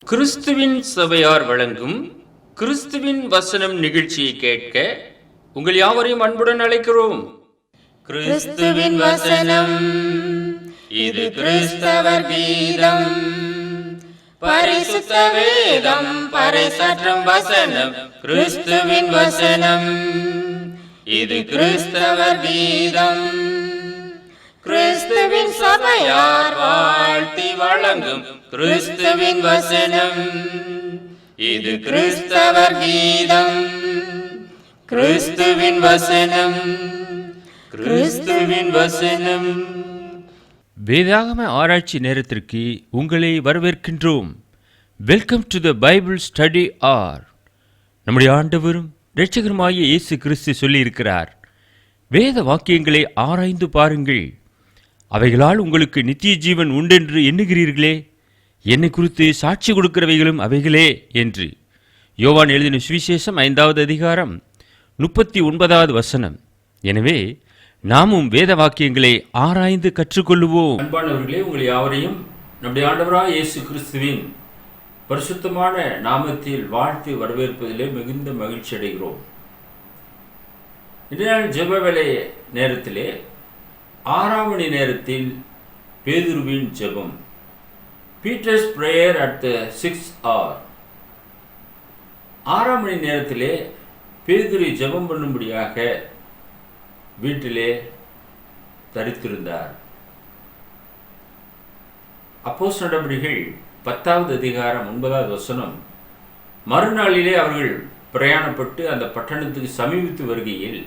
கிறிஸ்துவின் சபையார் வழங்கும் கிறிஸ்துவின் வசனம் நிகழ்ச்சியை கேட்க உங்கள் யாவரையும் அன்புடன் அழைக்கிறோம். கிறிஸ்துவின் வசனம், இது கிறிஸ்தவர் கீதம். பரிசுத்த வேதம் பறைசாற்றும் வசனம், கிறிஸ்துவின் வசனம், இது கிறிஸ்தவர் கீதம். கிறிஸ்துவின் சபையார் வாழ்த்தி வழங்கும் கிறிஸ்துவின் வசனம், இது கிறிஸ்தவர் கீதம். கிறிஸ்துவின் வசனம், கிறிஸ்துவின் வசனம். வேதாகம ஆராய்ச்சி நேரத்திற்கு உங்களை வரவேற்கின்றோம். Welcome to the Bible study R. நம்முடைய ஆண்டவரும் இரட்சகருமாகிய இயேசு கிறிஸ்து சொல்லியிருக்கிறார், வேத வாக்கியங்களை ஆராய்ந்து பாருங்கள், அவைகளால் உங்களுக்கு நித்திய ஜீவன் உண்டென்று எண்ணுகிறீர்களே, என்னை குறித்து சாட்சி கொடுக்கிறவைகளும் அவைகளே என்று. யோவான் எழுதின சுவிசேஷம் 5வது அதிகாரம் 39வது வசனம். எனவே நாமும் வேத வாக்கியங்களை ஆராய்ந்து கற்றுக்கொள்ளுவோம். அன்பானவர்களே, உங்கள் யாவரையும் நம்முடைய ஆண்டவராகிய இயேசு கிறிஸ்துவின் பரிசுத்தமான நாமத்தில் வாழ்த்து வரவேற்பதிலே மிகுந்த மகிழ்ச்சி அடைகிறோம். இன்றைய நாள் ஜெப வேளை நேரத்திலே 6 மணி நேரத்தில் பேதுருவின் ஜெபம், Peter's prayer at the 6th hour. 6 மணி நேரத்திலே பேதுரு ஜெபம் பண்ணும்படியாக வீட்டிலே தரித்திருந்தார். அப்போஸ்தலர் நடபடிகள் 10வது அதிகாரம் 9வது வசனம், மறுநாளிலே அவர்கள் பிரயாணப்பட்டு அந்த பட்டணத்துக்கு சமீபித்து வருகையில்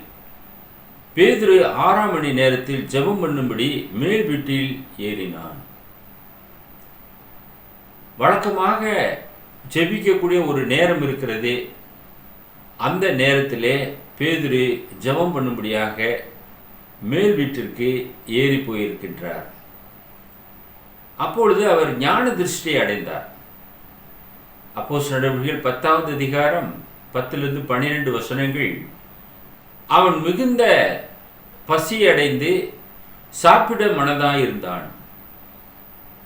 பேதுரு 6 மணி நேரத்தில் ஜெபம் பண்ணும்படி மேல் வீட்டில் ஏறினான். வழக்கமாக ஜெபிக்கக்கூடிய ஒரு நேரம் இருக்கிறது. அந்த நேரத்திலே பேதுரு ஜெபம் பண்ணும்படியாக மேல் வீட்டிற்கு ஏறி போயிருக்கின்றார். அப்பொழுது அவர் ஞான திருஷ்டியை அடைந்தார். அப்போஸ்தலர் நடபடிகள் 10வது அதிகாரம் 10லிருந்து 12 வசனங்கள், அவன் மிகுந்த பசியடைந்து சாப்பிட மனதாயிருந்தான்.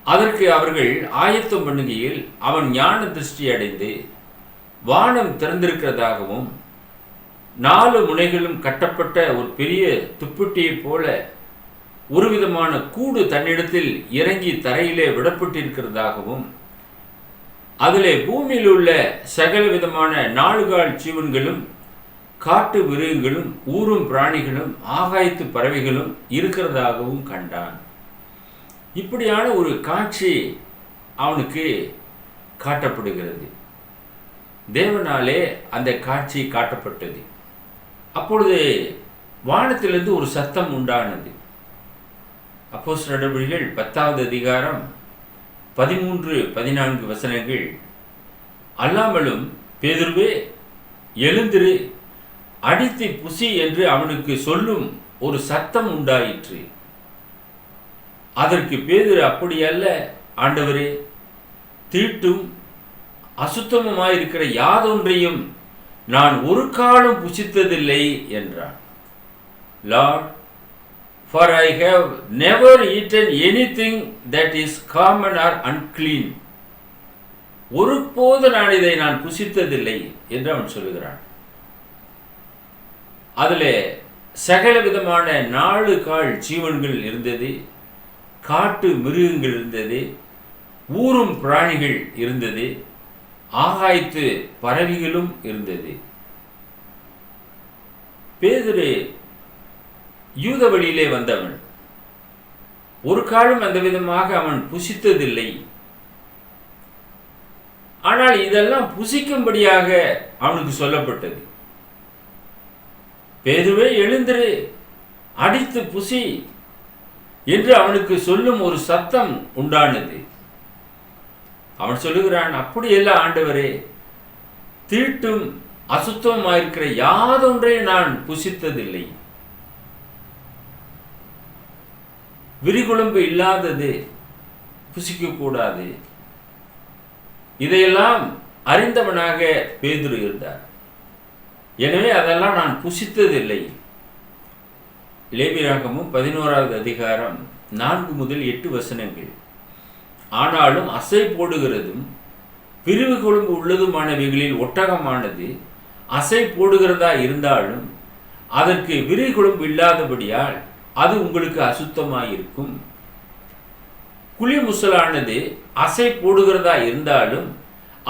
அதற்கு அவர்கள் ஆயத்தம் பண்ணுகையில் அவன் ஞான திருஷ்டி அடைந்து வானம் திறந்திருக்கிறதாகவும் 4 முனைகளும் கட்டப்பட்ட ஒரு பெரிய துப்புட்டியைப் போல ஒரு விதமான கூடு தன்னிடத்தில் இறங்கி தரையிலே விடப்பட்டிருக்கிறதாகவும் அதிலே பூமியில் உள்ள சகல விதமான 4 கால் ஜீவன்களும் காட்டு மிருகங்களும் ஊரும் பிராணிகளும் ஆகாயத்து பறவைகளும் இருக்கிறதாகவும் கண்டான். இப்படியான ஒரு காட்சி அவனுக்கு காட்டப்படுகிறது. தேவனாலே அந்த காட்சி காட்டப்பட்டது. அப்பொழுது வானத்திலிருந்து ஒரு சத்தம் உண்டானது. அப்போஸ்தலர் நடபடிகள் 10வது அதிகாரம் 13-14 வசனங்கள், அல்லாமலும் பேதுருவே எழுந்திரு, அடித்து புசி என்று அவனுக்கு சொல்லும் ஒரு சத்தம் உண்டாயிற்று. அதற்கு பேதுரு, அப்படியல்ல ஆண்டவரே, தீட்டும் அசுத்தமுமாயிருக்கிற யாதொன்றையும் நான் ஒரு காலம் புசித்ததில்லை என்றான். Lord, for I have never eaten anything that is common or unclean. ஒருபோது நான் இதை நான் புசித்ததில்லை என்று அவன் சொல்லுகிறான். அதில் சகல விதமான 4 கால் ஜீவன்கள் இருந்தது, காட்டு மிருகங்கள் இருந்தது, ஊரும் பிராணிகள் இருந்தது, ஆகாயத்து பறவைகளும் இருந்தது. பேதுரு யூத வழியிலே வந்தவன். ஒரு காலம் அந்த விதமாக அவன் புசித்ததில்லை. ஆனால் இதெல்லாம் புசிக்கும்படியாக அவனுக்கு சொல்லப்பட்டது. பேதுருவே எழுந்திரு, அடித்து புசி என்று அவனுக்கு சொல்லும் ஒரு சத்தம் உண்டானது. அவன் சொல்லுகிறான், அப்படியல்ல ஆண்டவரே, தீட்டும் அசுத்தமாயிருக்கிற யாதொன்றை நான் புசித்ததில்லை. விரிகுழம்பு இல்லாதது புசிக்கக்கூடாது. இதையெல்லாம் அறிந்தவனாக பேதுரு இருந்தார். எனவே அதெல்லாம் நான் புசித்ததில்லை. லேவியராகமம் 11வது அதிகாரம் 4 முதல் 8 வசனங்கள். ஆனாலும் அசை போடுகிறதும் பிரிவு கொழும்பு உள்ளதுமானவைகளில் ஒட்டகமானது அசை போடுகிறதா இருந்தாலும் அதற்கு விரி கொழும்பு இல்லாதபடியால் அது உங்களுக்கு அசுத்தமாயிருக்கும். குழி முசலானது அசை போடுகிறதா இருந்தாலும்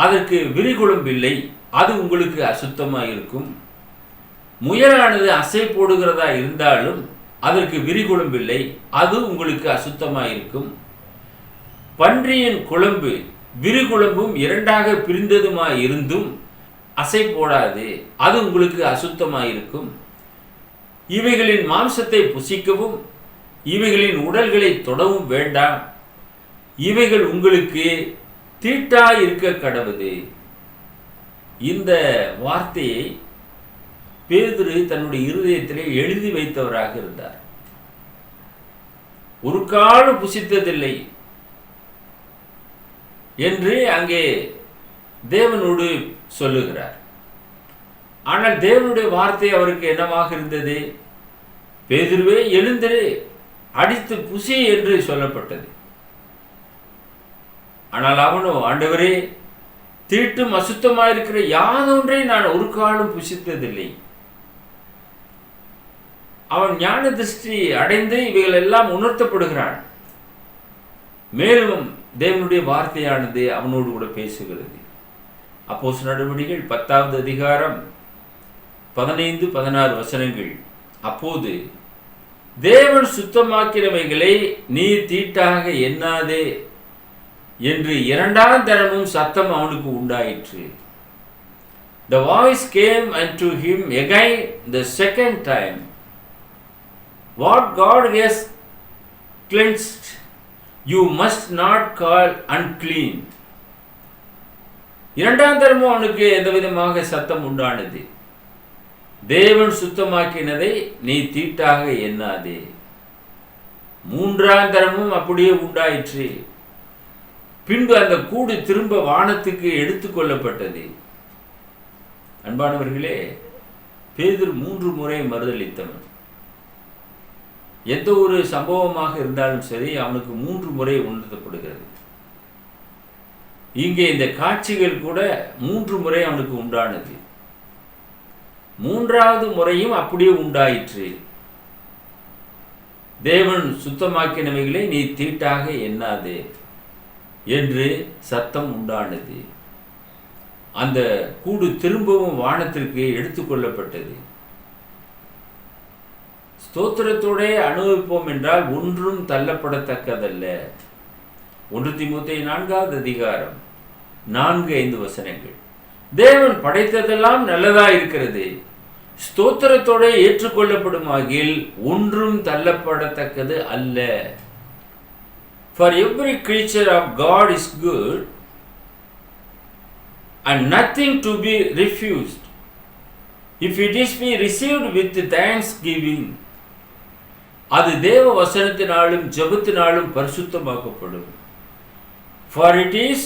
அதற்கு விரி கொழும்பு இல்லை, அது உங்களுக்கு அசுத்தமாயிருக்கும். முயலானது அசை போடுகிறதா இருந்தாலும் அதற்கு விரி கொழும்பு இல்லை, அது உங்களுக்கு அசுத்தமாயிருக்கும். பன்றியின் குழம்பு விரி குழம்பும் இரண்டாக பிரிந்ததுமாய் இருந்தும் அசை போடாது, அது உங்களுக்கு அசுத்தமாயிருக்கும். இவைகளின் மாம்சத்தை புசிக்கவும் இவைகளின் உடல்களை தொடவும் வேண்டாம், இவைகள் உங்களுக்கு தீட்டாயிருக்க கடவுது. இந்த வார்த்தையை பேதுரு தன்னுடைய இருதயத்திலே எழுதி வைத்தவராக இருந்தார். ஒரு காலம் புசித்ததில்லை என்று அங்கே தேவனோடு சொல்லுகிறார். ஆனால் தேவனுடைய வார்த்தை அவருக்கு என்னவாக இருந்தது? பேதுருவே எழுந்திரு, அடித்து புசி என்று சொல்லப்பட்டது. ஆனால் அவனோ, ஆண்டவரே, தீட்டும் அசுத்தமாயிருக்கிற யாதொன்றை நான் ஒரு காலம் புசித்ததில்லை. அவன் ஞான திருஷ்டி அடைந்து இவைகள் எல்லாம் உணர்த்தப்படுகிறான். மேலும் தேவனுடைய வார்த்தையானது அவனோடு கூட பேசுகிறது. அப்போஸ்தலர் நடவடிக்கைகள் 10வது அதிகாரம் 15-16 வசனங்கள். அப்போது தேவன் சுத்தமாக்கினவைகளை நீ தீட்டாக எண்ணாதே என்று இரண்டாம் தரமும் சத்தம் அவனுக்கு உண்டாயிற்று. The voice came unto him again the second time. What God has cleansed, you must not call unclean. இரண்டாம் தரமும் அவனுக்கு எந்த விதமாக சத்தம் உண்டானது? தேவன் சுத்தமாக்கினதை நீ தீட்டாக எண்ணாதே. மூன்றாம் தரமும் அப்படியே உண்டாயிற்று. பின்பு அந்த கூடு திரும்ப வானத்துக்கு எடுத்துக்கொள்ளப்பட்டது. அன்பானவர்களே, பேதுரு 3 முறை மறுதலித்தவன். எந்த ஒரு சம்பவமாக இருந்தாலும் சரி, அவனுக்கு 3 முறை உணர்த்தப்படுகிறது. இங்கே இந்த காட்சிகள் கூட 3 முறை அவனுக்கு உண்டானது. 3வது முறையும் அப்படியே உண்டாயிற்று. தேவன் சுத்தமாக்கினவைகளை நீ தீட்டாக எண்ணாதே என்று சத்தம் உண்டானது. அந்த கூடு திரும்பவும் வானத்திற்கு எடுத்துக்கொள்ளப்பட்டது. ஸ்தோத்திரத்தோட அனுபவிப்போம் என்றால் ஒன்றும் தள்ளப்படத்தக்கதல்ல. 1 தீமோத்தேயு 4வது அதிகாரம் 4-5 வசனங்கள். தேவன் படைத்ததெல்லாம் நல்லதா இருக்கிறது, ஸ்தோத்திரத்தோட ஏற்றுக்கொள்ளப்படுமாகில் ஒன்றும் தள்ளப்படத்தக்கது அல்ல. For every creature of God is good and nothing to be refused if it is be received with thanksgiving. அது தேவ வசனத்தினாலும் ஜெபத்தினாலும் பரிசுத்தமாக்கப்படும். For it is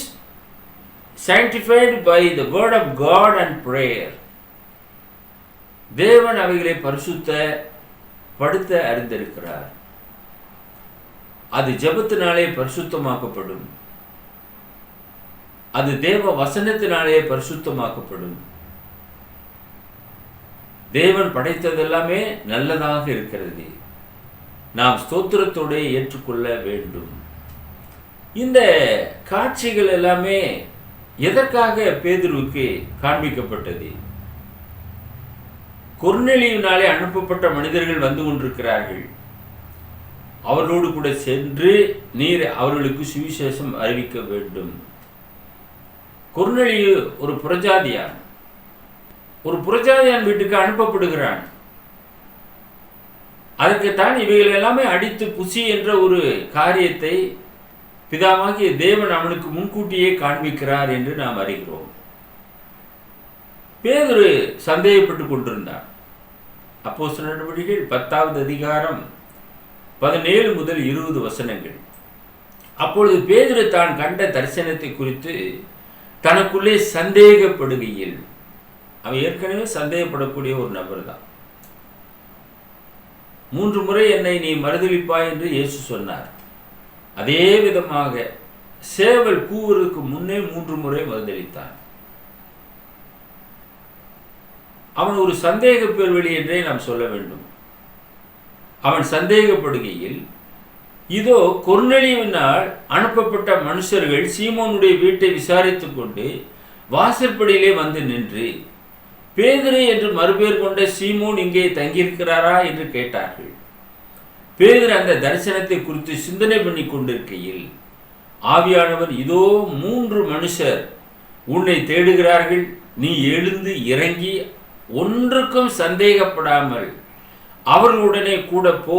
sanctified by the word of God and prayer. தேவன் அவைகளை பரிசுத்தப்படுத்த அறிந்திருக்கிறார். அது ஜெபத்தினாலே பரிசுத்தமாக்கப்படும். அது தேவ வசனத்தினாலே பரிசுத்தமாக்கப்படும். தேவன் படைத்ததெல்லாமே நல்லதாக இருக்கிறது. நாம் ஸ்தோத்திரத்தோடு ஏற்றுக்கொள்ள வேண்டும். இந்த காட்சிகள் எல்லாமே எதற்காக பேதுருவுக்கு காண்பிக்கப்பட்டது? கொர்நேலியுவினாலே அனுப்பப்பட்ட மனிதர்கள் வந்து கொண்டிருக்கிறார்கள். அவர்களோடு கூட சென்று நீர் அவர்களுக்கு சுவிசேஷம் அறிவிக்க வேண்டும். கொர்நேலியு ஒரு புறஜாதியான். ஒரு புறஜாதியான் வீட்டுக்கு அனுப்பப்படுகிறான். அதற்குத்தான் இவைகள் எல்லாமே அடித்து புசி என்ற ஒரு காரியத்தை பிதாவாகிய தேவன் அவனுக்கு முன்கூட்டியே காண்பிக்கிறார் என்று நாம் அறிகிறோம். பேதுரு சந்தேகப்பட்டு கொண்டிருந்தான். அப்போஸ்தலர் நடவடிக்கைகள் 10வது அதிகாரம் 17-20 வசனங்கள். அப்பொழுது பேதுரு தான் கண்ட தரிசனத்தை குறித்து தனக்குள்ளே சந்தேகப்படுகையில், அவன் ஏற்கனவே சந்தேகப்படக்கூடிய ஒரு நபர் தான். 3 முறை என்னை நீ மறுதலிப்பாய் என்று இயேசு சொன்னார். அதே விதமாக சேவல் கூவுவதற்கு முன்னே 3 முறை மறுதளித்தான். அவன் ஒரு சந்தேக பேர்வழி என்றே நாம் சொல்ல வேண்டும். அவன் சந்தேகப்படுகையில் இதோ கொர்நேலியுவினால் அனுப்பப்பட்ட மனுஷர்கள் சீமோனுடைய வீட்டை விசாரித்துக் கொண்டு வாசற்படியிலே வந்து நின்று, பேதுரு என்று மறுபேர் கொண்ட சீமோன் இங்கே தங்கியிருக்கிறாரா என்று கேட்டார்கள். பேதுரு அந்த தரிசனத்தை குறித்து சிந்தனை பண்ணி கொண்டிருக்கையில் ஆவியானவர், இதோ 3 மனுஷர் உன்னை தேடுகிறார்கள், நீ எழுந்து இறங்கி ஒன்றுக்கும் சந்தேகப்படாமல் அவர்களுடனே கூட போ,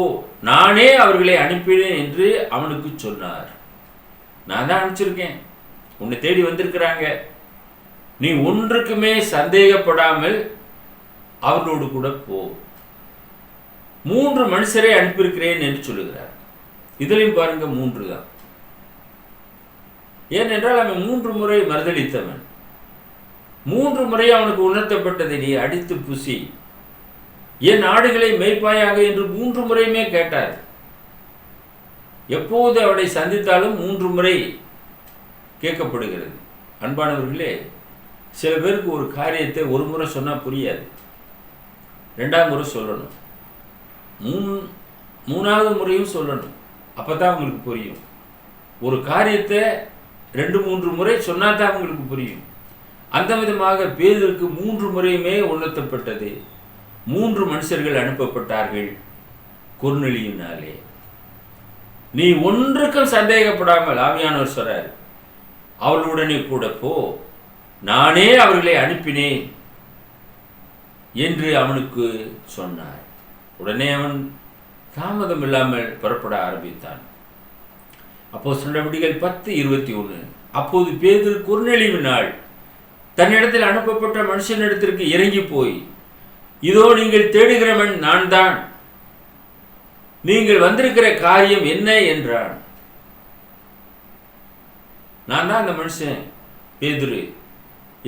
நானே அவர்களை அனுப்பினேன் என்று அவனுக்கு சொன்னார். நான் தான் அனுப்பிச்சிருக்கேன், உன்னை தேடி வந்திருக்கிறாங்க, நீ ஒன்றுக்குமே சந்தேகப்படாமல் அவர்களோடு கூட போ, 3 மனுஷரை அனுப்பியிருக்கிறேன் என்று சொல்லுகிறார். இதிலையும் பாருங்க 3 தான். ஏனென்றால் அவன் 3 முறை மறுதளித்தவன். 3 முறை அவனுக்கு உணர்த்தப்பட்டதை, நீ அடித்து புசி, என் ஆடுகளை மேய்ப்பாயாக என்று 3 முறையுமே கேட்டார். எப்போது அவனை சந்தித்தாலும் 3 முறை கேட்கப்படுகிறது. அன்பானவர்களே, சில பேருக்கு ஒரு காரியத்தை ஒரு முறை சொன்னால் புரியாது, 2ஆம் முறை சொல்லணும், 3ஆவது முறையும் சொல்லணும், அப்போ தான் அவங்களுக்கு புரியும். ஒரு காரியத்தை 2-3 முறை சொன்னால் தான் அவங்களுக்கு புரியும். அந்த விதமாக பேதுருக்கு 3 முறையுமே உணர்த்தப்பட்டது. 3 மனுஷர்கள் அனுப்பப்பட்டார்கள் கொர்நேலியுவினாலே. நீ ஒன்றுக்கும் சந்தேகப்படாமல், ஆவியானவர் சொல்றார், அவளுடனே கூட போ, நானே அவர்களை அனுப்பினேன் என்று அவனுக்கு சொன்னார். உடனே அவன் தாமதம் இல்லாமல் புறப்பட ஆரம்பித்தான். அப்போஸ்தலர் நடவடிக்கைகள் 10:21. அப்போது பேதுரு கொர்நேலியுவினால் தன்னிடத்தில் அனுப்பப்பட்ட மனுஷனிடத்திற்கு இறங்கி போய், இதோ நீங்கள் தேடுகிறவன் நான் தான், நீங்கள் வந்திருக்கிற காரியம் என்ன என்றான். நான் தான் அந்த மனுஷன் பேதுரு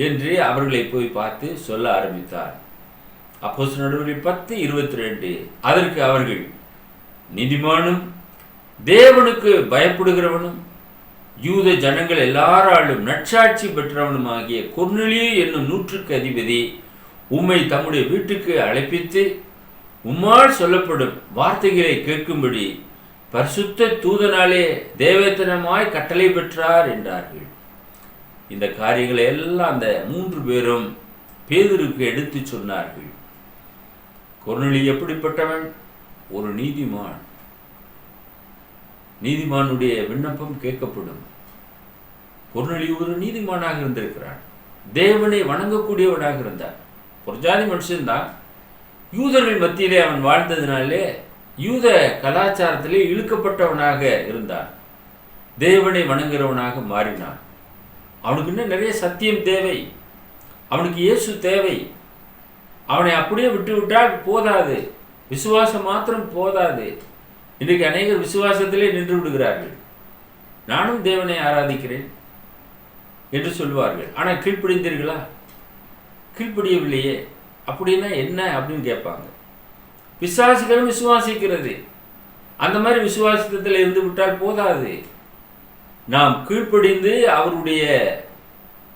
என்று அவர்களை போய் பார்த்து சொல்ல ஆரம்பித்தார். அப்போஸ்தலர் நடவடிக்கைகள் 10:22. அதற்கு அவர்கள், நீதிமானும் தேவனுக்கு பயப்படுகிறவனும் யூத ஜனங்கள் எல்லாராலும் நற்சாட்சி பெற்றவனுமாகிய கொர்நேலியு என்னும் 100க்கு அதிபதி உம்மை தம்முடைய வீட்டுக்கு அழைப்பித்து உம்மால் சொல்லப்படும் வார்த்தைகளை கேட்கும்படி பரிசுத்த தூதனாலே தேவத்தனமாய் கட்டளை பெற்றார் என்றார்கள். இந்த காரியங்களை எல்லாம் அந்த 3 பேரும் பேதுருக்கு எடுத்து சொன்னார்கள். கொர்நேலியு எப்படிப்பட்டவன்? ஒரு நீதிமான். நீதிமானுடைய விண்ணப்பம் கேட்கப்படும். கொர்நேலியு ஒரு நீதிமானாக இருந்திருக்கிறான், தேவனை வணங்கக்கூடியவனாக இருந்தான். ஒரு ஜாதி மனுஷன்தான். யூதர்கள் மத்தியிலே அவன் வாழ்ந்ததினாலே யூத கலாச்சாரத்திலே இழுக்கப்பட்டவனாக இருந்தான். தேவனை வணங்குகிறவனாக மாறினான். அவனுக்கு இன்னும் நிறைய சத்தியம் தேவை, அவனுக்கு இயேசு தேவை. அவனை அப்படியே விட்டுவிட்டால் போதாது, விசுவாசம் மாத்திரம் போதாது. இன்றைக்கு அநேகர் விசுவாசத்திலே நின்று விடுகிறார்கள். நானும் தேவனை ஆராதிக்கிறேன் என்று சொல்வார்கள். ஆனால் கீழ்ப்படிந்தீர்களா? கீழ்ப்படியவில்லையே. அப்படின்னா என்ன அப்படின்னு கேட்பாங்க. பிசாசுகளும் விசுவாசிக்கிறது. அந்த மாதிரி விசுவாசத்தில் இருந்து விட்டால் போதாது, நாம் கீழ்ப்படிந்து அவருடைய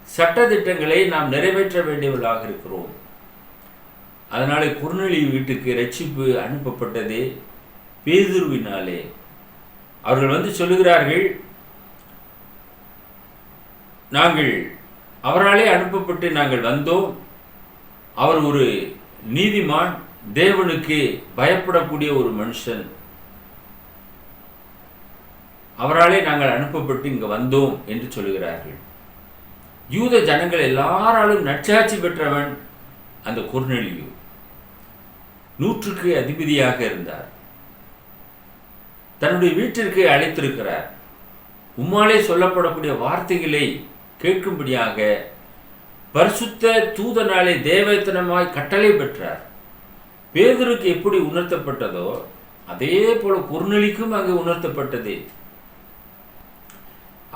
சட்டதிட்டங்களை நாம் நிறைவேற்ற வேண்டியவர்களாக இருக்கிறோம். அதனால கொர்நேலியு வீட்டுக்கு ரட்சிப்பு அனுப்பப்பட்டதே பேதுருவினாலே. அவர்கள் வந்து சொல்லுகிறார்கள், நாங்கள் அவராலே அனுப்பப்பட்டு நாங்கள் வந்தோம், அவர் ஒரு நீதிமான், தேவனுக்கு பயப்படக்கூடிய ஒரு மனுஷன், அவராலே நாங்கள் அனுப்பப்பட்டு இங்கு வந்தோம் என்று சொல்லுகிறார்கள். யூத ஜனங்கள் எல்லாராலும் நற்சாட்சி பெற்றவன் அந்த கொர்நேலியு. 100க்கு அதிபதியாக இருந்தார். தன்னுடைய வீட்டிற்கு அழைத்திருக்கிறார். உம்மாலே சொல்லப்படக்கூடிய வார்த்தைகளை கேட்கும்படியாக பரிசுத்த தூதனாலே தேவத்தனமாய் கட்டளை பெற்றார். பேதுருக்கு எப்படி உணர்த்தப்பட்டதோ அதே போல கொர்நேலியுக்கும் அங்கு உணர்த்தப்பட்டது.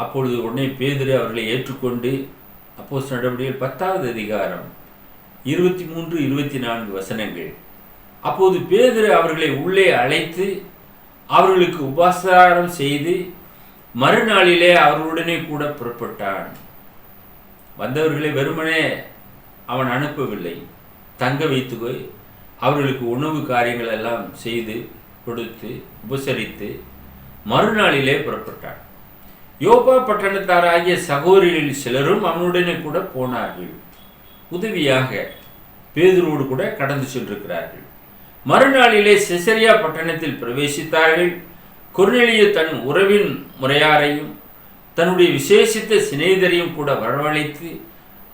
அப்பொழுது உடனே பேதுரு அவர்களை ஏற்றுக்கொண்டு அப்போஸ்தலர் நடவடிக்கைகள் 10வது அதிகாரம் 23-24 வசனங்கள். அப்போது பேதுரு அவர்களை உள்ளே அழைத்து அவர்களுக்கு உபசாரம் செய்து மறுநாளிலே அவர்களுடனே கூட புறப்பட்டான். வந்தவர்களை வெறுமனே அவன் அனுப்பவில்லை, தங்க வைத்து அவர்களுக்கு உணவு காரியங்கள் எல்லாம் செய்து கொடுத்து உபசரித்து மறுநாளிலே புறப்பட்டான். யோப்பா பட்டணத்தாராகிய சகோதரில் சிலரும் அவனுடனே கூட போனார்கள். உதவியாக பேதுருவோடு கூட கடந்து சென்றிருக்கிறார்கள். மறுநாளிலே செசரியா பட்டணத்தில் பிரவேசித்தார்கள். கொர்நேலியு தன் உறவின் முறையாரையும் தன்னுடைய விசேஷித்த சிநேகிதரையும் கூட வரவழைத்து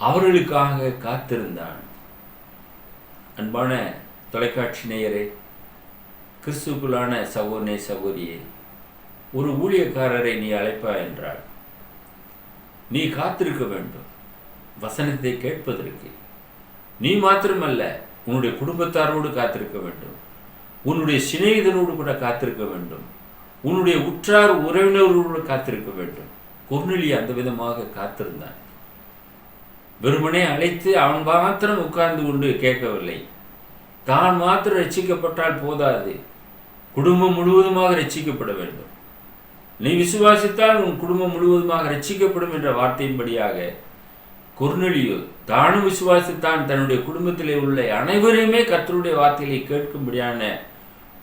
அவர்களுக்காக காத்திருந்தான். அன்பான தொலைக்காட்சி நேயரே, கிறிஸ்துக்குள்ளான சகோதரனே சகோதரியே, ஒரு ஊழியக்காரரை நீ அழைப்பா என்றால் நீ காத்திருக்க வேண்டும் வசனத்தை கேட்பதற்கு. நீ மாத்திரமல்ல, உன்னுடைய குடும்பத்தாரோடு காத்திருக்க வேண்டும், உன்னுடைய சிநேகிதனோடு கூட காத்திருக்க வேண்டும், உன்னுடைய உற்றார் உறவினர்களோடு காத்திருக்க வேண்டும். கொர்நேலியு அந்த விதமாக காத்திருந்தான். வெறுமனே அழைத்து அவன் மாத்திரம் உட்கார்ந்து கொண்டு கேட்கவில்லை. தான் மாத்திரம் ரட்சிக்கப்பட்டால் போதாது, குடும்பம் முழுவதுமாக ரட்சிக்கப்பட வேண்டும். நீ விசுவாசித்தால் உன் குடும்பம் முழுவதுமாக ரட்சிக்கப்படும் என்ற வார்த்தையின்படியாக கொர்நேலியு தானும் விசுவாசித்தான். தன்னுடைய குடும்பத்திலே உள்ள அனைவரையுமே கர்த்தருடைய வார்த்தையை கேட்கும்படியான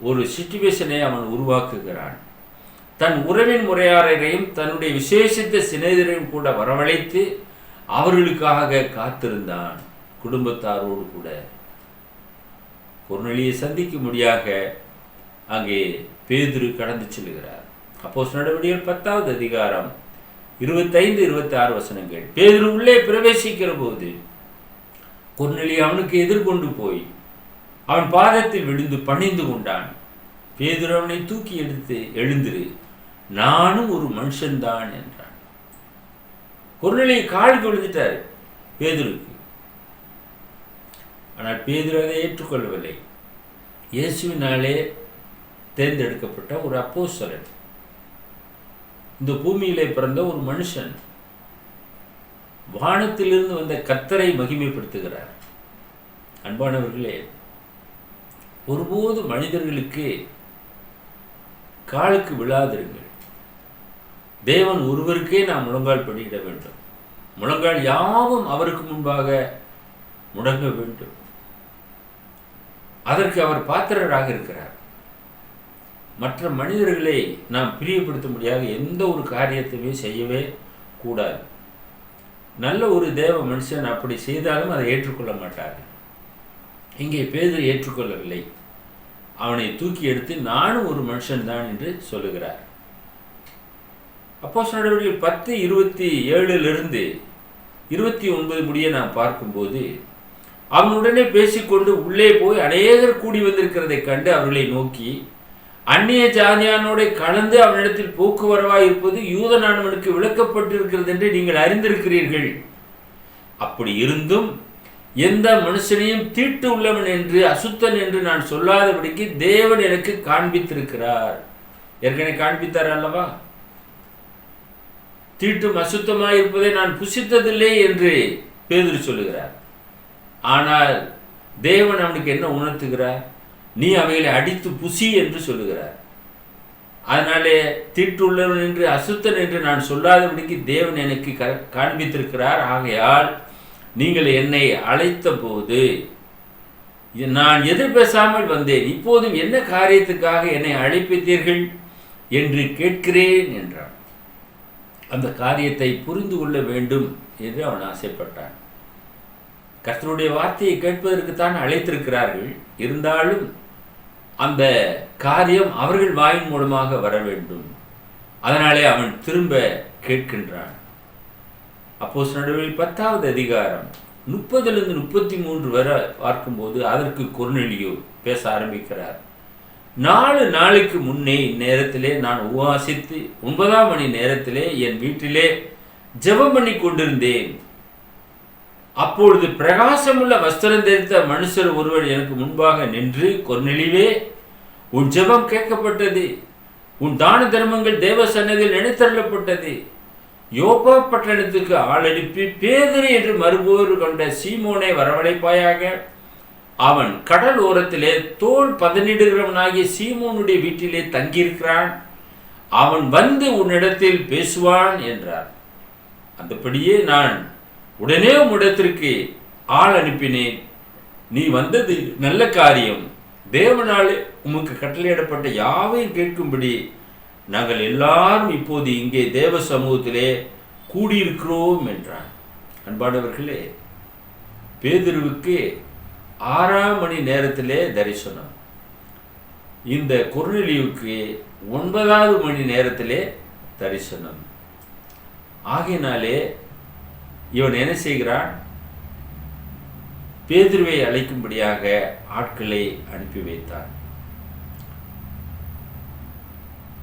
ஒரு சிச்சுவேஷனை அவன் உருவாக்குகிறான். தன் உறவின் முறையாரையும் தன்னுடைய விசேஷித்த சிநேகிதரையும் கூட வரவழைத்து அவர்களுக்காக காத்திருந்தான். குடும்பத்தாரோடு கூட கொர்நேலியை சந்திக்கும்படியாக அங்கே பேதுரு கடந்து செல்கிறார். அப்போஸ்தலர் நடவடிக்கைகள் 10வது அதிகாரம் 25-26 வசனங்கள். பேதுரு உள்ளே பிரவேசிக்கிற போது கொர்நேலியு அவனுக்கு எதிர்கொண்டு போய் அவன் பாதத்தில் விழுந்து பணிந்து கொண்டான். பேதுரு அவனை தூக்கி எடுத்து, எழுந்திரு, நானும் ஒரு மனுஷன்தான் என்றான். கொர்நேலியு காலுக்கு விழுந்துட்டார் பேதுருக்கு. ஆனால் பேதுரு அதை ஏற்றுக்கொள்ளவில்லை. இயேசுவினாலே தேர்ந்தெடுக்கப்பட்ட ஒரு அப்போஸ்தலன், இந்த பூமியிலே பிறந்த ஒரு மனுஷன், வானத்திலிருந்து வந்த கர்த்தரை மகிமைப்படுத்துகிறார். அன்பானவர்களே, ஒருபோது மனிதர்களுக்கு காலுக்கு விழாதிருங்கள். தேவன் ஒருவருக்கே நாம் முழங்கால் படியிட வேண்டும். முழங்கால் யாவும் அவருக்கு முன்பாக முடங்க வேண்டும். அதற்கு அவர் பாத்திரராக இருக்கிறார். மற்ற மனிதர்களை நாம் பிரியப்படுத்த முடியாத எந்த ஒரு காரியத்தையுமே செய்யவே கூடாது. நல்ல ஒரு தேவ மனுஷன் அப்படி செய்தாலும் அதை ஏற்றுக்கொள்ள மாட்டார்கள். இங்கே பேதுரு ஏற்றுக்கொள்ளவில்லை. அவனை தூக்கி எடுத்து நானும் ஒரு மனுஷன்தான் என்று சொல்லுகிறார். அப்போஸ்தலர் நடவடிக்கைகள் 10:27 29 முடிய நாம் பார்க்கும்போது, அவனுடனே பேசிக்கொண்டு உள்ளே போய் அநேகர் கூடி வந்திருக்கிறதை கண்டு அவர்களை நோக்கி, அந்நிய ஜாதியானோட கலந்து அவனிடத்தில் போக்குவரவாய் இருப்பது யூதனானவனுக்கு விளக்கப்பட்டிருக்கிறது என்று நீங்கள் அறிந்திருக்கிறீர்கள். அப்படி இருந்தும் எந்த மனுஷனையும் தீட்டு உள்ளவன் என்று அசுத்தன் என்று நான் சொல்லாதபடிக்கு தேவன் எனக்கு காண்பித்திருக்கிறார். ஏற்கனவே காண்பித்தார் அல்லவா? தீட்டும் அசுத்தமாய் இருப்பதை நான் புசித்ததில்லை என்று பேதுரு சொல்லுகிறார். ஆனால் தேவன் அவனுக்கு என்ன உணர்த்துகிறார்? நீ அவைகளை அடித்து புசி என்று சொல்லுகிறார். அதனாலே தீட்டுள்ளவன் என்று அசுத்தன் என்று நான் சொல்லாதபடிக்கு தேவன் எனக்கு காண்பித்திருக்கிறார். ஆகையால் நீங்கள் என்னை அழைத்த போது நான் எதிர் பேசாமல் வந்தேன். இப்போதும் என்ன காரியத்துக்காக என்னை அழைப்பித்தீர்கள் என்று கேட்கிறேன் என்றான். அந்த காரியத்தை புரிந்து கொள்ள வேண்டும் என்று அவன் ஆசைப்பட்டான். கர்த்தருடைய வார்த்தையை கேட்பதற்குத்தான் அழைத்திருக்கிறார்கள். இருந்தாலும் அந்த காரியம் அவர்கள் வாயின் மூலமாக வர வேண்டும். அதனாலே அவன் திரும்ப கேட்கின்றான். அப்போஸ்தலர் நடவடிக்கைகள் 10வது அதிகாரம் 30-33 வரை பார்க்கும்போது அதற்கு கொர்நேலியு பேச ஆரம்பிக்கிறார். 4 நாளைக்கு முன்னே இந்நேரத்திலே நான் உபவாசித்து 9ஆம் மணி நேரத்திலே என் வீட்டிலே ஜெபம் பண்ணி கொண்டிருந்தேன். அப்பொழுது பிரகாசமுள்ள வஸ்திரம் தரித்த மனுஷர் ஒருவர் எனக்கு முன்பாக நின்று, கொர்நேலியுவே, உன் ஜெபம் கேட்கப்பட்டது, உன் தான தர்மங்கள் தேவ சன்னதியில் நினைத்தள்ளப்பட்டது. யோப்பா பட்டணத்துக்கு ஆள் அனுப்பி பேதுரு என்று மறுபோர் கொண்ட சீமோனை வரவழைப்பாயாக. அவன் கடல் ஓரத்திலே தோல் பதனிடுகிறவனாகிய சீமோனுடைய வீட்டிலே தங்கியிருக்கிறான். அவன் வந்து உன்னிடத்தில் பேசுவான் என்றார். அந்தபடியே நான் உடனே உம்மிடத்திற்கு ஆள் அனுப்பினேன். நீ வந்தது நல்ல காரியம். தேவனாலே உமக்கு கட்டளையிடப்பட்ட யாவையும் கேட்கும்படி நாங்கள் எல்லாரும் இப்போது இங்கே தேவ சமூகத்திலே கூடியிருக்கிறோம் என்றான். அன்பானவர்களே, பேதுருவுக்கு 6ஆம் மணி நேரத்திலே தரிசனம். இந்த கொர்நேலியுவுக்கு 9வது மணி நேரத்திலே தரிசனம். ஆகையினாலே இவன் என்ன செய்கிறான்? பேதுருவை அழைக்கும்படியாக ஆட்களை அனுப்பி வைத்தான்.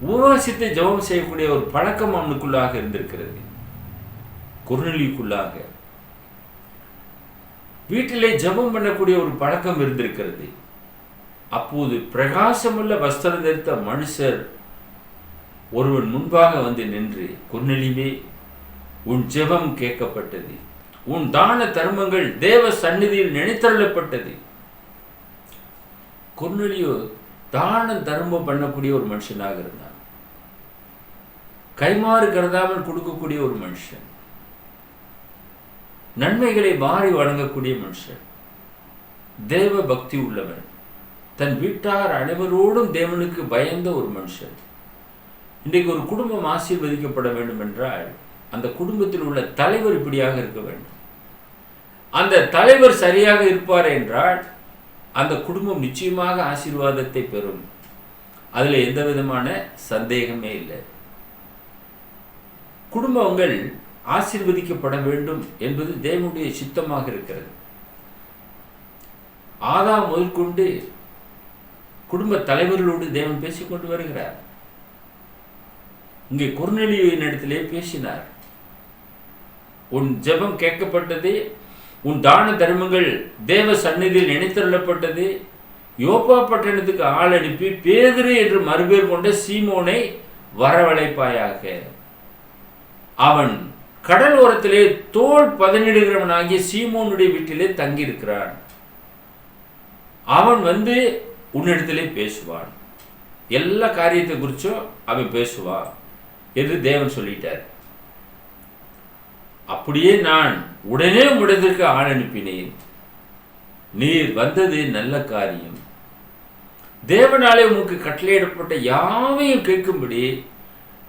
உபவாசித்து ஜெபம் செய்யக்கூடிய ஒரு பழக்கம் அவனுக்குள்ளாக இருந்திருக்கிறது. கொர்நேலியுக்குள்ளாக வீட்டிலே ஜெபம் பண்ணக்கூடிய ஒரு பழக்கம் இருந்திருக்கிறது. அப்போது பிரகாசமுள்ள வஸ்திரம் தரித்த மனுஷர் ஒருவன் முன்பாக வந்து நின்று, கொர்நேலியுவே, உன் ஜெபம் கேட்கப்பட்டது, உன் தான தர்மங்கள் தேவ சந்நிதியில் நினைத்தள்ளப்பட்டது. கொர்நேலியு தான தர்மம் பண்ணக்கூடிய ஒரு மனுஷனாக இருந்தான். கைமாறு கருதாமல் கொடுக்கக்கூடிய ஒரு மனுஷன், நன்மைகளை வாரி வழங்கக்கூடிய மனுஷன், தேவ பக்தி உள்ளவன், தன் வீட்டார் அனைவரோடும் தேவனுக்கு பயந்த ஒரு மனுஷன். இன்றைக்கு ஒரு குடும்பம் ஆசீர்வதிக்கப்பட வேண்டும் என்றால் அந்த குடும்பத்தில் உள்ள தலைவர் இப்படியாக இருக்க வேண்டும். அந்த தலைவர் சரியாக இருப்பார் என்றால் அந்த குடும்பம் நிச்சயமாக ஆசீர்வாதத்தை பெறும். அதில் எந்த விதமான சந்தேகமே இல்லை. குடும்பங்கள் ஆசீர்வதிக்கப்பட வேண்டும் என்பது தேவனுடைய சித்தமாக இருக்கிறது. ஆதாம் முதற்கொண்டு குடும்ப தலைவர்களோடு தேவன் பேசிக்கொண்டு வருகிறார். இங்கே கொர்நேலியுவின் இடத்திலே பேசினார். உன் ஜெபம் கேட்கப்பட்டது, உன் தான தர்மங்கள் தேவ சந்நிதியில் நினைத்தள்ளப்பட்டது. யோப்பா பட்டணத்துக்கு ஆள் அனுப்பி பேதுரு என்று மறுபேர் கொண்ட சீமோனை வரவழைப்பாயாக. அவன் கடல் ஓரத்திலே தோல் பதனிடுகிறவனாகிய சீமோனுடைய வீட்டிலே தங்கியிருக்கிறான். அவன் வந்து உன்னிடத்திலே பேசுவான். எல்லா காரியத்தை குறிச்சும் அவன் பேசுவான் என்று தேவன் சொல்லிட்டார். அப்படியே நான் உடனே உம்மிடத்திற்கு ஆள் அனுப்பினேன். நீர் வந்தது நல்ல காரியம். தேவனாலே உமக்கு கட்டளையிடப்பட்ட யாவையும் கேட்கும்படி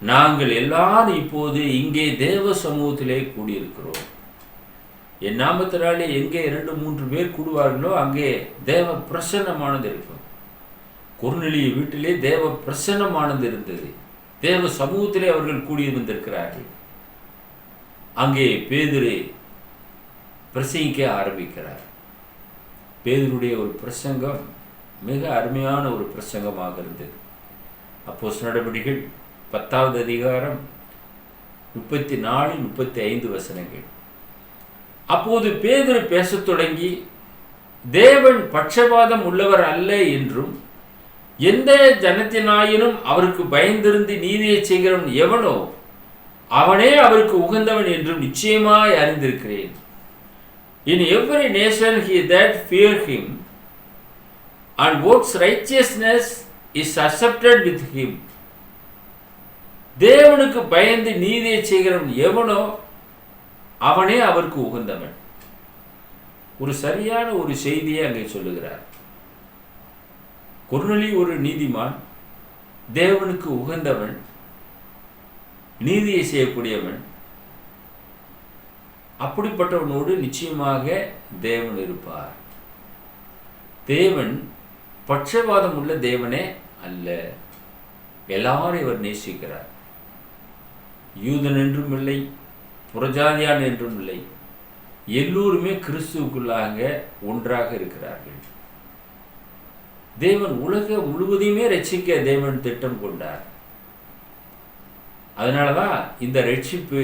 நாங்கள் எல்லாரும் இப்போது இங்கே தேவ சமூகத்திலே கூடியிருக்கிறோம். என் நாமத்தினாலே எங்கே 2-3 பேர் கூடுவார்களோ அங்கே தேவ பிரசன்னமானது இருக்கும். கொர்நேலியு வீட்டிலே தேவ பிரசன்னமானது இருந்தது. தேவ சமூகத்திலே அவர்கள் கூடியிருந்திருக்கிறார்கள். அங்கே பேதுரு பிரசங்கிக்க ஆரம்பிக்கிறார். பேதுருடைய ஒரு பிரசங்கம் மிக அருமையான ஒரு பிரசங்கமாக இருந்தது. அப்போஸ்தலர் நடபடிகள் 10வது அதிகாரம் 34-35 வசனங்கள். அப்போது பேதுரு பேசத் தொடங்கி, தேவன் பட்சபாதம் உள்ளவர் அல்ல என்றும் எந்த ஜனத்தினாயினும் அவருக்கு பயந்திருந்து நீதியை செய்கிறவன் எவனோ அவனே அவருக்கு உகந்தவன் என்றும் நிச்சயமாய் அறிந்திருக்கிறேன். In every nation he that fear him and works righteousness is accepted with him. தேவனுக்கு பயந்து நீதியை செய்கிறவன் எவனோ அவனே அவருக்கு உகந்தவன். ஒரு சரியான ஒரு செய்தியை அங்கே சொல்லுகிறார். கொர்நேலியு ஒரு நீதிமான், தேவனுக்கு உகந்தவன், நீதியை செய்யக்கூடியவன். அப்படிப்பட்டவனோடு நிச்சயமாக தேவன் இருப்பார். தேவன் பட்சபாதம் உள்ள தேவனே அல்ல. எல்லாரும் இவர் நேசிக்கிறார். யூதன் என்றும் இல்லை, புறஜாதியான் என்றும் இல்லை. எல்லோருமே கிறிஸ்துவுக்குள்ளாக ஒன்றாக இருக்கிறார்கள். தேவன் உலகம் முழுவதையுமே ரட்சிக்க தேவன் திட்டம் கொண்டார். அதனாலதான் இந்த ரட்சிப்பு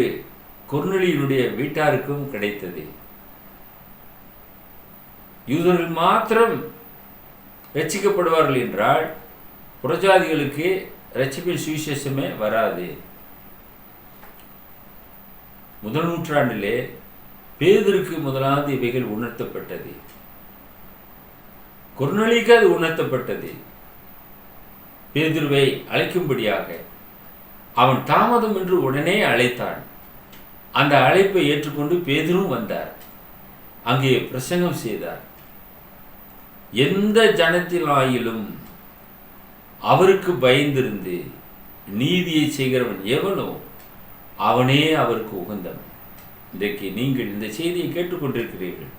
கொர்நேலியுடைய வீட்டாருக்கும் கிடைத்தது. யூதர்கள் மாத்திரம் ரட்சிக்கப்படுவார்கள் என்றால் புறஜாதிகளுக்கு ரட்சிப்பின் சுவிசேஷமே வராது. முதல் நூற்றாண்டிலே பேதுருக்கு முதலாவது இவைகள் உணர்த்தப்பட்டது. கொர்நேலியுக்கு அது உணர்த்தப்பட்டது. பேதுருவை அழைக்கும்படியாக அவன் தாமதம் என்று உடனே அழைத்தான். அந்த அழைப்பை ஏற்றுக்கொண்டு பேதுரும் வந்தார். அங்கே பிரசங்கம் செய்தார். எந்த ஜனத்திலாயிலும் அவருக்கு பயந்திருந்து நீதியை செய்கிறவன் எவனோ அவனே அவருக்கு உகந்தவன். இன்றைக்கு நீங்கள் இந்த செய்தியை கேட்டுக்கொண்டிருக்கிறீர்கள்.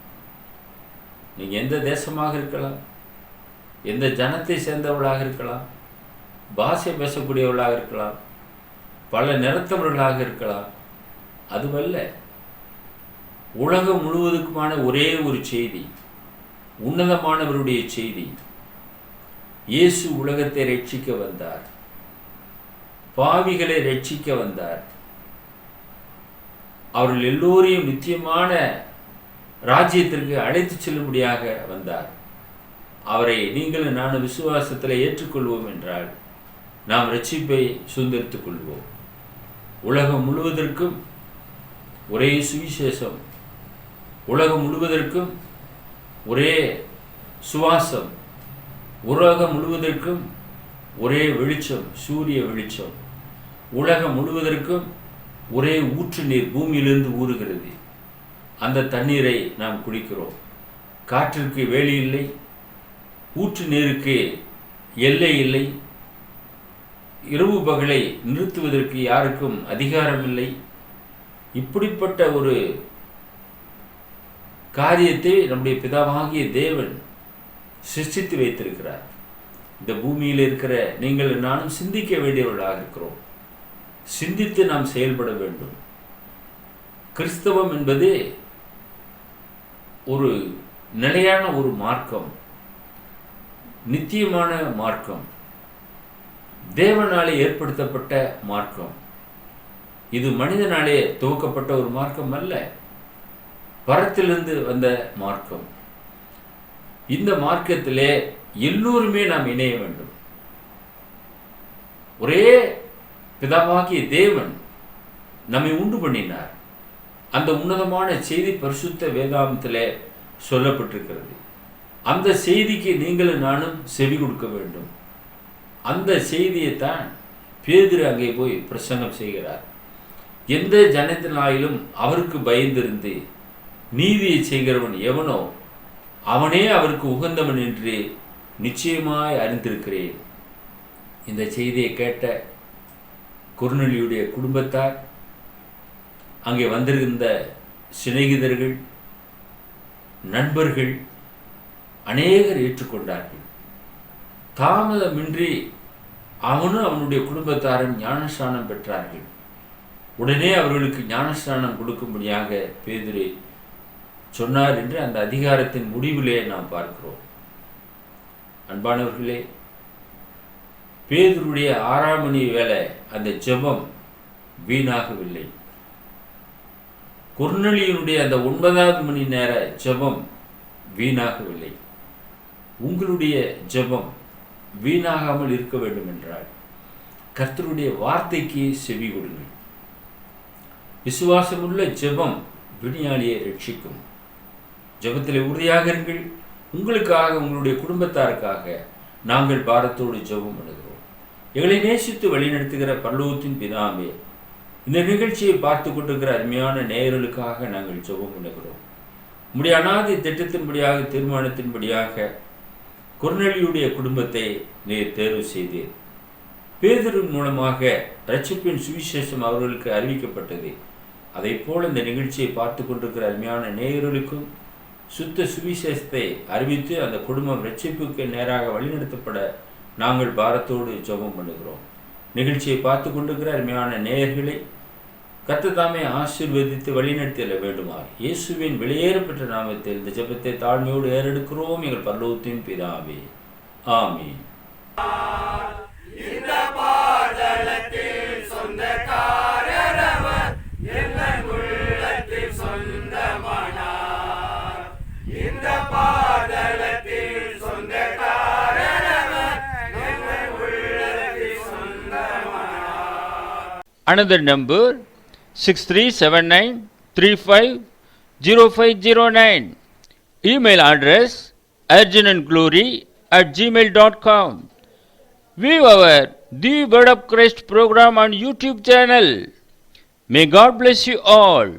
நீங்கள் எந்த தேசமாக இருக்கலாம், எந்த ஜனத்தை சேர்ந்தவர்களாக இருக்கலாம், பாஷை பேசக்கூடியவர்களாக இருக்கலாம், பல நிறத்தவர்களாக இருக்கலாம். அதுவல்ல, உலகம் முழுவதுக்குமான ஒரே ஒரு செய்தி, உன்னதமானவருடைய செய்தி. இயேசு உலகத்தை ரட்சிக்க வந்தார், பாவிகளை ரட்சிக்க வந்தார். அவர்கள் எல்லோரையும் நித்தியமான ராஜ்யத்திற்கு அழைத்து செல்லும்படியாக வந்தார். அவரை நீங்களும் நானும் விசுவாசத்தில் ஏற்றுக்கொள்வோம் என்றால் நாம் ரட்சிப்பை சுதந்திரித்துக் கொள்வோம். உலகம் முழுவதற்கும் ஒரே சுவிசேஷம், உலகம் முழுவதற்கும் ஒரே சுவாசம், உலகம் முழுவதற்கும் ஒரே வெளிச்சம், சூரிய வெளிச்சம். உலகம் முழுவதற்கும் ஒரே ஊற்று நீர் பூமியிலிருந்து ஊறுகிறது. அந்த தண்ணீரை நாம் குடிக்கிறோம். காற்றிற்கு வேலி இல்லை, ஊற்று நீருக்கு எல்லை இல்லை, இரவு பகலை நிறுத்துவதற்கு யாருக்கும் அதிகாரம் இல்லை. இப்படிப்பட்ட ஒரு காரியத்தை நம்முடைய பிதாவாகிய தேவன் சிருஷ்டித்து வைத்திருக்கிறார். இந்த பூமியில் இருக்கிற நீங்கள் நானும் சிந்திக்க வேண்டியவர்களாக இருக்கிறோம். சிந்தித்து நாம் செயல்பட வேண்டும். கிறிஸ்தவம் என்பது ஒரு நிலையான ஒரு மார்க்கம், நித்தியமான மார்க்கம், தேவனாலே ஏற்படுத்தப்பட்ட மார்க்கம். இது மனிதனாலே துவக்கப்பட்ட ஒரு மார்க்கம் அல்ல, பரத்திலிருந்து வந்த மார்க்கம். இந்த மார்க்கத்திலே எல்லோருமே நாம் இணைய வேண்டும். ஒரே பிதாவாகிய தேவன் நம்மை உண்டு பண்ணினார். அந்த உன்னதமான செய்தி பரிசுத்த வேதாகமத்திலே சொல்லப்பட்டிருக்கிறது. அந்த செய்திக்கு நீங்களும் நானும் செவி கொடுக்க வேண்டும். அந்த செய்தியைத்தான் பேதுரு அங்கே போய் பிரசங்கம் செய்கிறார். எந்த ஜனத்தினாயிலும் அவருக்கு பயந்திருந்து நீதியை செய்கிறவன் எவனோ அவனே அவருக்கு உகந்தவன் என்று நிச்சயமாய் அறிந்திருக்கிறேன். இந்த செய்தியை கேட்ட கொர்நேலியுடைய குடும்பத்தார், அங்கே வந்திருந்த சிநேகிதர்கள், நண்பர்கள் அநேகர் ஏற்றுக்கொண்டார்கள். தாமதமின்றி அவனும் அவனுடைய குடும்பத்தாரும் ஞானஸ்நானம் பெற்றார்கள். உடனே அவர்களுக்கு ஞானஸ்நானம் கொடுக்கும்படியாக பேதுரு சொன்னார் என்று அந்த அதிகாரத்தின் முடிவிலே நாம் பார்க்கிறோம். அன்பானவர்களே, பேதுருடைய 6 மணி வேளை அந்த ஜெபம் வீணாகவில்லை. கொர்நேலியுடைய அந்த 9வது மணி நேர ஜெபம் வீணாகவில்லை. உங்களுடைய ஜெபம் வீணாகாமல் இருக்க வேண்டும் என்றால் கர்த்தருடைய வார்த்தைக்கு செவி கொடுங்கள். விசுவாசமுள்ள ஜெபம் விஞ்ஞானியை ரட்சிக்கும். ஜெபத்தில் உறுதியாக இருங்கள். உங்களுக்காக, உங்களுடைய குடும்பத்தாருக்காக நாங்கள் பாரத்தோடு ஜெபம் பண்ணுகிறோம். எங்களை நேசித்து வழிநடத்துகிற பரலோகத்தின் பிதாவே, இந்த நிகழ்ச்சியை பார்த்து கொண்டிருக்கிற அருமையான நேயர்களுக்காக நாங்கள் ஜெபம் பண்ணுகிறோம். உம்முடைய அநாதி திட்டத்தின்படியாக, தீர்மானத்தின்படியாக கொர்நேலியுடைய குடும்பத்தை நீர் தேர்வு செய்தீர். பேதுரு மூலமாக இரட்சிப்பின் சுவிசேஷம் அவர்களுக்கு அறிவிக்கப்பட்டது. அதை போல இந்த நிகழ்ச்சியை பார்த்து கொண்டிருக்கிற அருமையான நேயர்களுக்கும் சுத்த சுவிசேஷத்தை அறிவித்து அந்த குடும்பம் இரட்சிப்புக்கு நேராக வழிநடத்தப்பட நாங்கள் பாரத்தோடு ஜெபம் பண்ணுகிறோம். நிகழ்ச்சியை பார்த்து கொண்டிருக்கிற அருமையான நேயர்களை கர்த்தர் தாமே ஆசீர்வதித்து வழிநடத்திட வேண்டுமாய் இயேசுவின் வெளியேறப்பட்ட நாமத்தில் இந்த ஜெபத்தை தாழ்மையோடு ஏறெடுக்கிறோம் எங்கள் பரலோகத்தின் பிதாவே, ஆமீன். Another number 6379350509. Email address urgentandglory@gmail.com. View our The Word of Christ program on YouTube channel. May God bless you all.